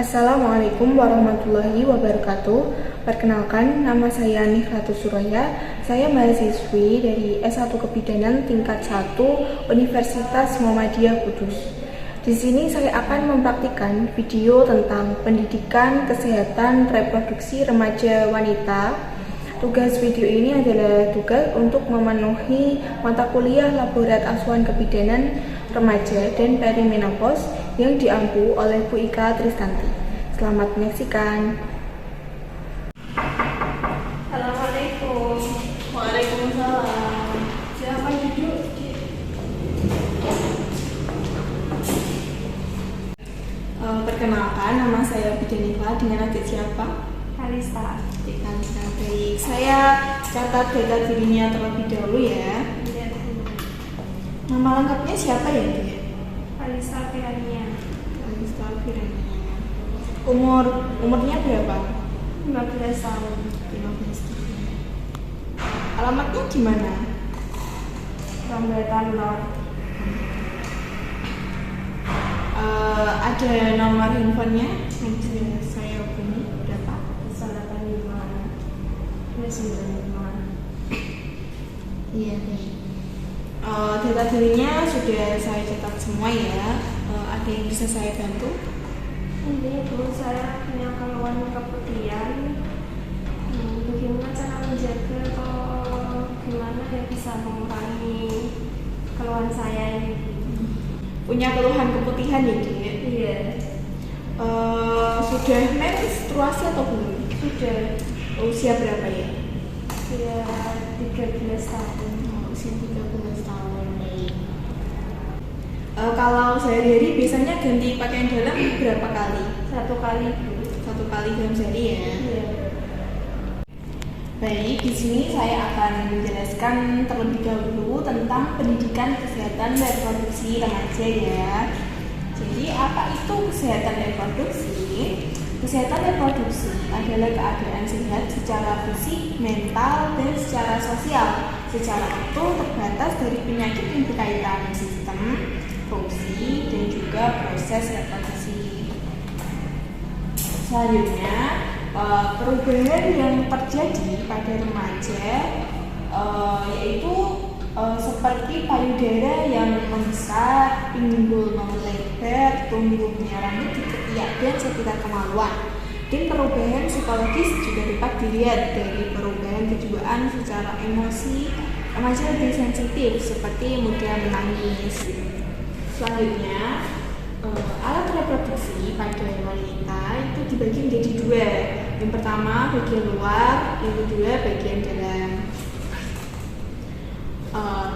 Assalamualaikum warahmatullahi wabarakatuh. Perkenalkan, nama saya Nikhlatus Suraya. Saya mahasiswi dari S1 Kebidanan tingkat 1 Universitas Muhammadiyah Kudus. Di sini saya akan mempraktikkan video tentang pendidikan kesehatan reproduksi remaja wanita. Tugas video ini adalah tugas untuk memenuhi mata kuliah Laborat Asuhan Kebidanan Remaja dan Perimenopause yang diampu oleh Bu Ika Tristanti. Selamat menyaksikan. Assalamualaikum. Waalaikumsalam. Silakan duduk. Perkenalkan, nama saya Bidanikla dengan adik siapa? Kalista. Adik Kalista. Baik, saya catat data dirinya terlebih dahulu ya. Nama lengkapnya siapa ya, Dek? Kalista Firania. Kalista Firania. Umurnya berapa? 15 tahun. 15 tahun. Alamatnya di mana? Rambatan Lor. Ada nomor handphonenya yang bisa saya hubungi berapa? 85 95. Iya, baik. Data dirinya sudah saya catat semua ya. Ada yang bisa saya bantu? Ini Bu, saya punya keluhan keputihan. Bagaimana cara menjaga atau gimana ya bisa mengurangi keluhan saya ini? Punya keluhan keputihan ya, Dek? Iya. Sudah menstruasi atau belum? Sudah. Usia berapa ya? Ya 13 tahun. Usia 13 tahun. Baik. Kalau sehari-hari biasanya ganti pakaian dalam berapa kali? 1 kali Bu. 1 kali dalam sehari ya? Iya. Baik, di sini saya akan menjelaskan terlebih dahulu tentang pendidikan kesehatan reproduksi remaja ya. Jadi, apa itu kesehatan reproduksi? Kesehatan reproduksi adalah keadaan sehat secara fisik, mental, dan secara sosial. Secara utuh terbatas dari penyakit yang berkaitan sistem, fungsi, dan juga proses reproduksi. Selanjutnya, perubahan yang terjadi pada remaja yaitu seperti payudara yang membesar, pinggul melebar, tumbuhnya rambut di ketiak dan sekitar kemaluan. Dan perubahan psikologis juga dapat dilihat dari perubahan kejiwaan secara emosi. Remaja lebih sensitif seperti mudah menangis. Selanjutnya, alat reproduksi pada wanita itu dibagi menjadi 2. Yang pertama bagian luar, yang kedua bagian dalam.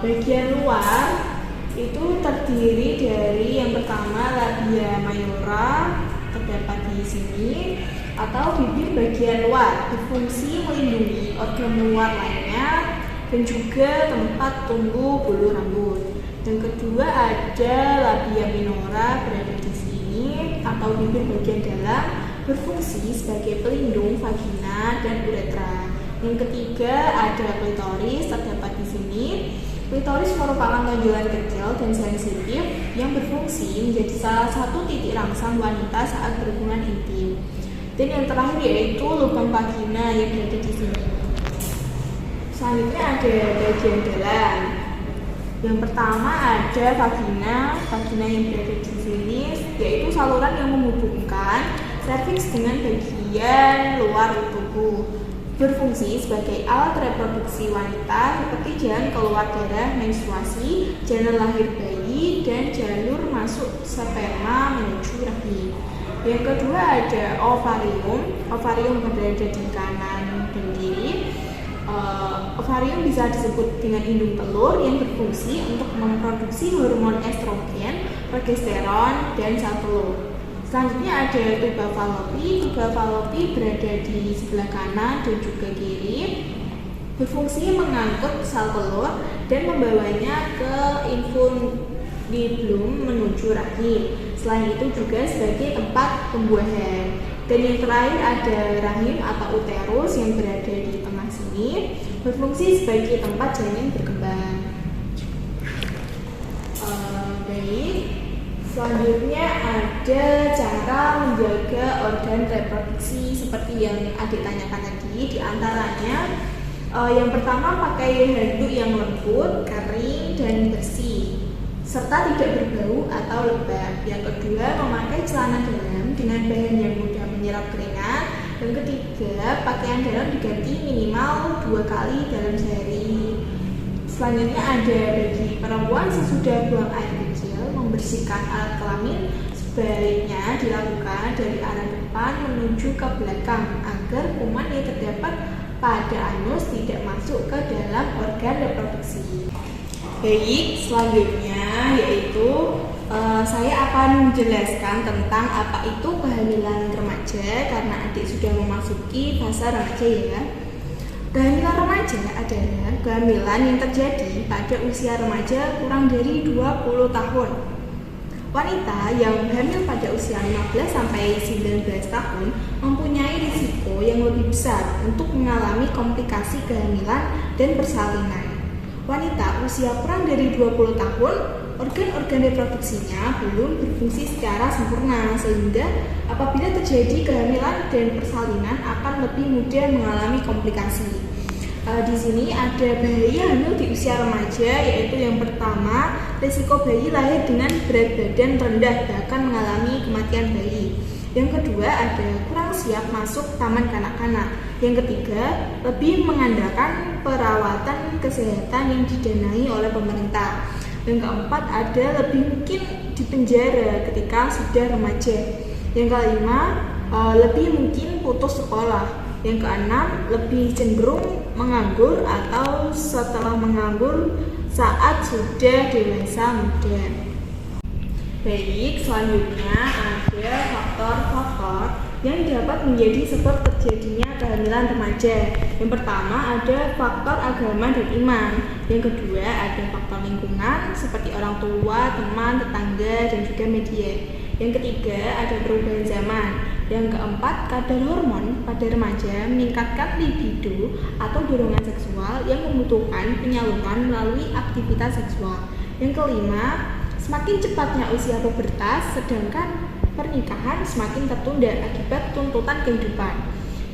Bagian luar itu terdiri dari yang pertama labia mayora, terdapat di sini, atau bibir bagian luar, berfungsi melindungi organ luar lainnya dan juga tempat tumbuh bulu rambut. Yang kedua ada labia minora berada di sini atau bibir bagian dalam, berfungsi sebagai pelindung vagina dan uretra. Yang ketiga ada klitoris terdapat di sini. Klitoris merupakan tonjolan kecil dan sensitif yang berfungsi menjadi salah satu titik rangsang wanita saat berhubungan intim. Dan yang terakhir yaitu lubang vagina yang berada di sini. Selanjutnya ada bagian dalam. Yang pertama ada vagina yang berada di sini, yaitu saluran yang menghubungkan serviks dengan bagian luar tubuh. Berfungsi sebagai alat reproduksi wanita seperti jalan keluar darah menstruasi, jalan lahir bayi, dan jalur masuk sperma menuju rahim. Yang kedua ada ovarium berada di kanan dan kiri. Ovarium bisa disebut dengan indung telur yang berfungsi untuk memproduksi hormon estrogen, progesteron, dan sel telur. Selanjutnya ada tuba fallopi berada di sebelah kanan dan juga kiri, berfungsi mengangkut sel telur dan membawanya ke infundibulum menuju rahim. Selain itu juga sebagai tempat pembuahan. Dan yang terakhir ada rahim atau uterus yang berada di tengah sini, berfungsi sebagai tempat janin berkembang. Baik. Selanjutnya ada cara menjaga organ reproduksi seperti yang adik tanyakan tadi. Di antaranya yang pertama pakai handuk yang lembut, kering, dan bersih serta tidak berbau atau lembab. Yang kedua, memakai celana dalam dengan bahan yang mudah menyerap keringat. Yang ketiga, pakaian dalam diganti minimal 2 kali dalam sehari. Selanjutnya ada bagi perempuan sesudah buang air kecil, membersihkan alat kelamin sebaiknya dilakukan dari arah depan menuju ke belakang agar kuman yang terdapat pada anus tidak masuk ke dalam organ reproduksi. Baik, selanjutnya yaitu saya akan menjelaskan tentang apa itu kehamilan remaja karena adik sudah memasuki fase remaja ya. Kehamilan remaja adalah kehamilan yang terjadi pada usia remaja kurang dari 20 tahun. Wanita yang hamil pada usia 15 sampai 19 tahun mempunyai risiko yang lebih besar untuk mengalami komplikasi kehamilan dan persalinan. Wanita usia kurang dari 20 tahun, organ-organ reproduksinya belum berfungsi secara sempurna sehingga apabila terjadi kehamilan dan persalinan akan lebih mudah mengalami komplikasi. Di sini ada bahaya hamil di usia remaja, yaitu yang pertama, risiko bayi lahir dengan berat badan rendah bahkan mengalami kematian bayi. Yang kedua ada kurang siap masuk taman kanak-kanak. Yang ketiga, lebih mengandalkan perawatan kesehatan yang didanai oleh pemerintah. Yang keempat ada lebih mungkin dipenjara ketika sudah remaja. Yang kelima, lebih mungkin putus sekolah. Yang keenam, lebih cenderung menganggur atau setelah menganggur saat sudah dewasa muda. Baik, selanjutnya ada faktor-faktor yang dapat menjadi sebab terjadinya kehamilan remaja. Yang pertama ada faktor agama dan iman. Yang kedua ada faktor lingkungan seperti orang tua, teman, tetangga, dan juga media. Yang ketiga ada perubahan zaman. Yang keempat, kadar hormon pada remaja meningkatkan libido atau dorongan seksual yang membutuhkan penyaluran melalui aktivitas seksual. Yang kelima, semakin cepatnya usia pubertas, sedangkan pernikahan semakin tertunda akibat tuntutan kehidupan.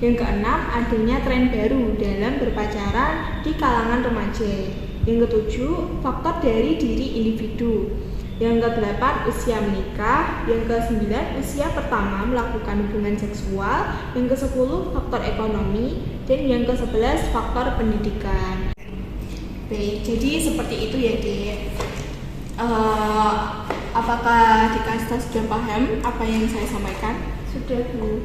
Yang keenam, adanya tren baru dalam berpacaran di kalangan remaja. Yang ketujuh, faktor dari diri individu. Yang kedelapan, usia menikah. Yang kesembilan, usia pertama melakukan hubungan seksual. Yang kesepuluh, faktor ekonomi. Dan yang kesebelas, faktor pendidikan. Baik, jadi seperti itu ya Dek. Apakah Dek Asta sudah paham apa yang saya sampaikan? Sudah Bu.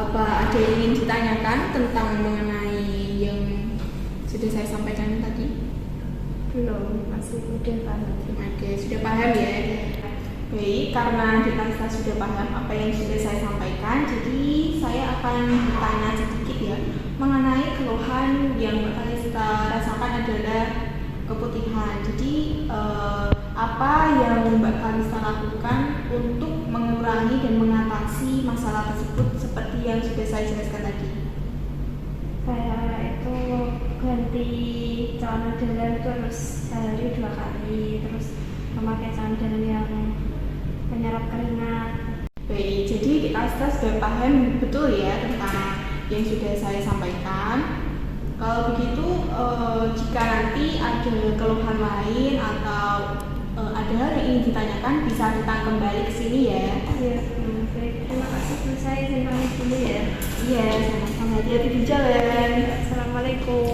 Apa ada yang ingin ditanyakan tentang mengenai yang sudah saya sampaikan tadi? Belum, masih udah paham. Oke, sudah paham ya. Baik, karena Dek Asta sudah paham apa yang sudah saya sampaikan, jadi saya akan bertanya sedikit ya mengenai keluhan yang Mbak Kalista rasakan adalah keputihan. Jadi apa yang Mbak Kalista lakukan untuk mengurangi dan mengatasi masalah tersebut seperti yang sudah saya jelaskan tadi? Saya itu ganti celana dalam terus sehari 2 kali, terus memakai celana dalam yang menyerap keringat. Baik, jadi Dek Asta sudah paham betul ya tentang yang sudah saya sampaikan. Kalau begitu, jika nanti ada keluhan lain atau ada hal yang ingin ditanyakan, bisa datang kembali ke sini ya. Iya, baik. Terima kasih Bu, saya izin pamit dulu ya. Iya, sama-sama, hati-hati di jalan. Assalamualaikum.